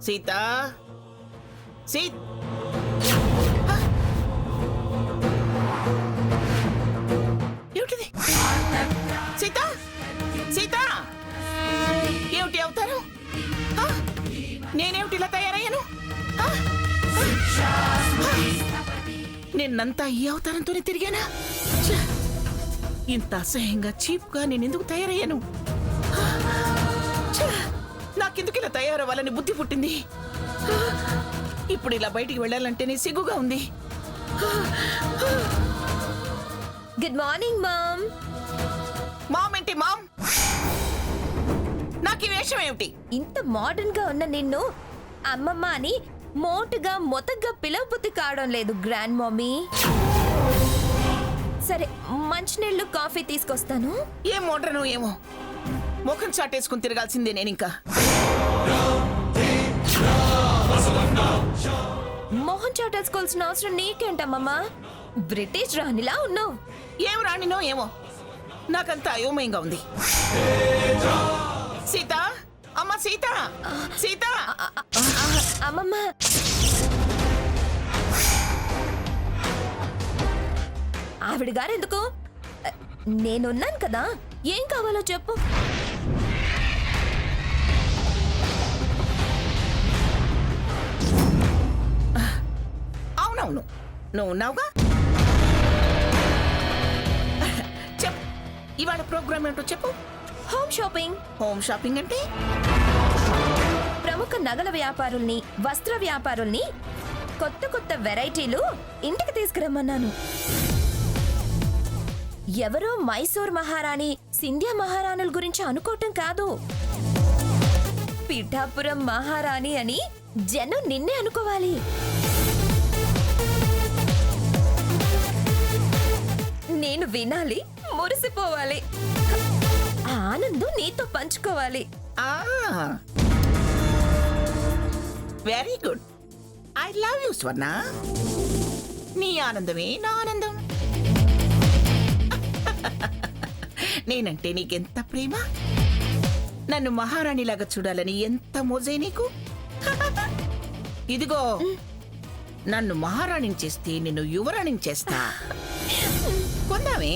సీత సీత ఏమిటిది? సీత సీత ఏమిటి అవుతారు? నేనేమిటి ఇలా తయారయ్యాను? నిన్నంతా ఈ అవతారంతోనే తిరిగానా? ఇంత అసహ్యంగా చీప్గా నేనెందుకు తయారయ్యాను? నాకెందుకు ఇలా తయారవ్వాలని బుద్ధి పుట్టింది? ఇప్పుడు ఇలా బయటికి వెళ్ళాలంటేనే సిగ్గుగా ఉంది. Good morning ma'am. మామ్ ఏంటి మామ్? నాకు ఈ వేషం ఏమిటి? ఇంత మోడర్న్ గా ఉన్న నిన్ను అమ్మమ్మ అని మోటుగా మొతగ్గా పిలవబుద్ధి కావడం లేదు గ్రాండ్ మమ్మీ. సరే మంచినీళ్ళు కాఫీ తీసుకొస్తాను. ఏం మోడ్రను ఏమో, ముఖం చాటేసుకుని తిరగాల్సిందే నేను ఇంకా. మొహం చాటేసుకోవాల్సిన అవసరం నీకేంటమ్మమ్మా? బ్రిటిష్ రాణిలా ఉన్నావు. ఏం రాణినో ఏమో, నాకంతా అయోమయంగా ఉంది. సీత, అమ్మ సీత, సీత. అమ్మమ్మ ఆవిడ గారు ఎందుకు? నేనున్నాను కదా, ఏం కావాలో చెప్పు. అవునవును, నువ్వు ఉన్నావుగా. చెప్పు, ఇవాళ ప్రోగ్రామ్ ఏంటో చెప్పు. Home shopping. హోమ్ షాపింగ్ అంటే? ప్రముఖ నగల వ్యాపారుల్ని, వస్త్ర వ్యాపారుల్ని కొత్త కొత్త వెరైటీలు ఇంటికి తీసుకురమ్మన్నాను. ఎవరో మైసూర్ మహారాణి, సింధ్యా మహారాణుల గురించి అనుకోవటం కాదు. పిఠాపురం మహారాణి అని జనం నిన్నే అనుకోవాలి. నేను వినాలి, మురిసిపోవాలి, ఆనందం నీతో పంచుకోవాలి. Very good, I love you స్వర్ణ. నీ ఆనందమే నా ఆనందం. నేనంటే నీకెంత ప్రేమ, నన్ను మహారాణిలాగా చూడాలని ఎంత మోజే నీకు. ఇదిగో, నన్ను మహారాణిని చేస్తే నిన్ను యువరాణిని చేస్తా. కొందామే,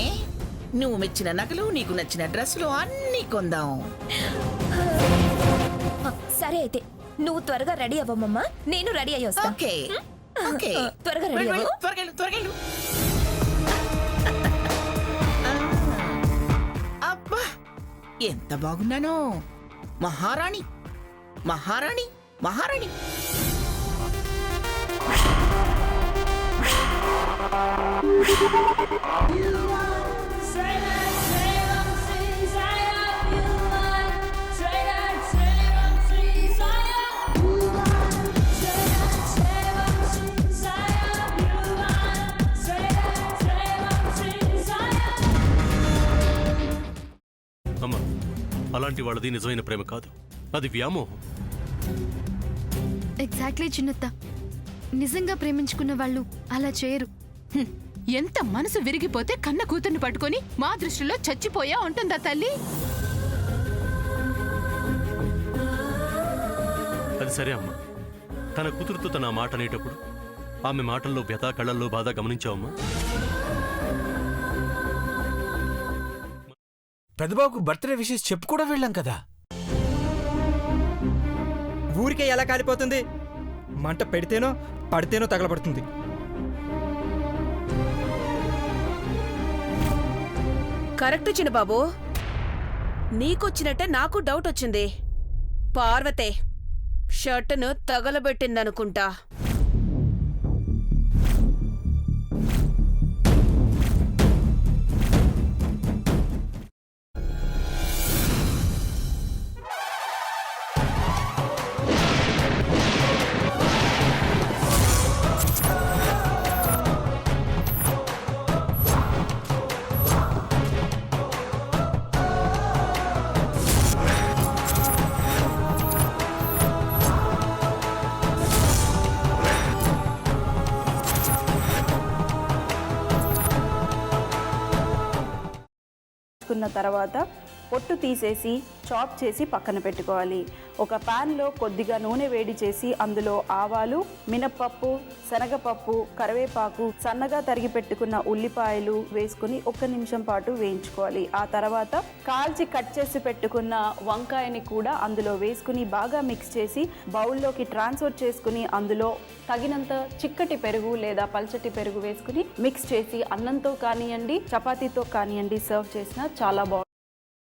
నువ్వు మెచ్చిన నగలు, నీకు నచ్చిన డ్రెస్సులు అన్నీ కొందాం. సరే అయితే నువ్వు త్వరగా రెడీ అవ్వమ్మా, నేను రెడీ అయ్యి వస్తా. ఓకే ఓకే, త్వరగా రెడీ అవ్వు. త్వరగా. అబ్బా, ఎంత బాగున్నానో. మహారాణి మహారాణి మహారాణి. అమ్మా, అలాంటి వాళ్ళది నిజమైన ప్రేమ కాదు, అది వ్యామోహం. ఎగ్జాక్ట్లీ చిన్నత్త, నిజంగా ప్రేమించుకున్న వాళ్ళు అలా చేయరు. ఎంత మనసు విరిగిపోతే కన్న కూతుర్ని పట్టుకొని మా దృష్టిలో చచ్చిపోయా ఉంటుందా తల్లి? అది సరే అమ్మా, తన కూతురుతో తన ఆ మాట అనేటప్పుడు ఆమె మాటల్లో వ్యథ, కళ్ళల్లో బాధ గమనించావమ్మా? పెద్దబాబుకు బర్త్డే విషెస్ చెప్పు కూడా వెళ్ళాం కదా. ఊరికే ఎలా కాలిపోతుంది? మంట పెడితేనో పడితేనో తగలబడుతుంది. కరెక్ట్ చిన్నబాబు, నీకొచ్చినట్టే నాకు డౌట్ వచ్చింది. పార్వతే షర్టును తగలబెట్టిందనుకుంటా. తర్వాత పొట్టు తీసేసి చాప్ చేసి పక్కన పెట్టుకోవాలి. ఒక ప్యాన్లో కొద్దిగా నూనె వేడి చేసి అందులో ఆవాలు, మినప్పప్పు, శనగపప్పు, కరివేపాకు, సన్నగా తరిగి పెట్టుకున్న ఉల్లిపాయలు వేసుకుని 1 నిమిషం పాటు వేయించుకోవాలి. ఆ తర్వాత కాల్చి కట్ చేసి పెట్టుకున్న వంకాయని కూడా అందులో వేసుకుని బాగా మిక్స్ చేసి బౌల్లోకి ట్రాన్స్ఫర్ చేసుకుని అందులో తగినంత చిక్కటి పెరుగు లేదా పల్చటి పెరుగు వేసుకుని మిక్స్ చేసి అన్నంతో కానివ్వండి, చపాతీతో కానివ్వండి సర్వ్ చేసినా చాలా బాగుంటుంది.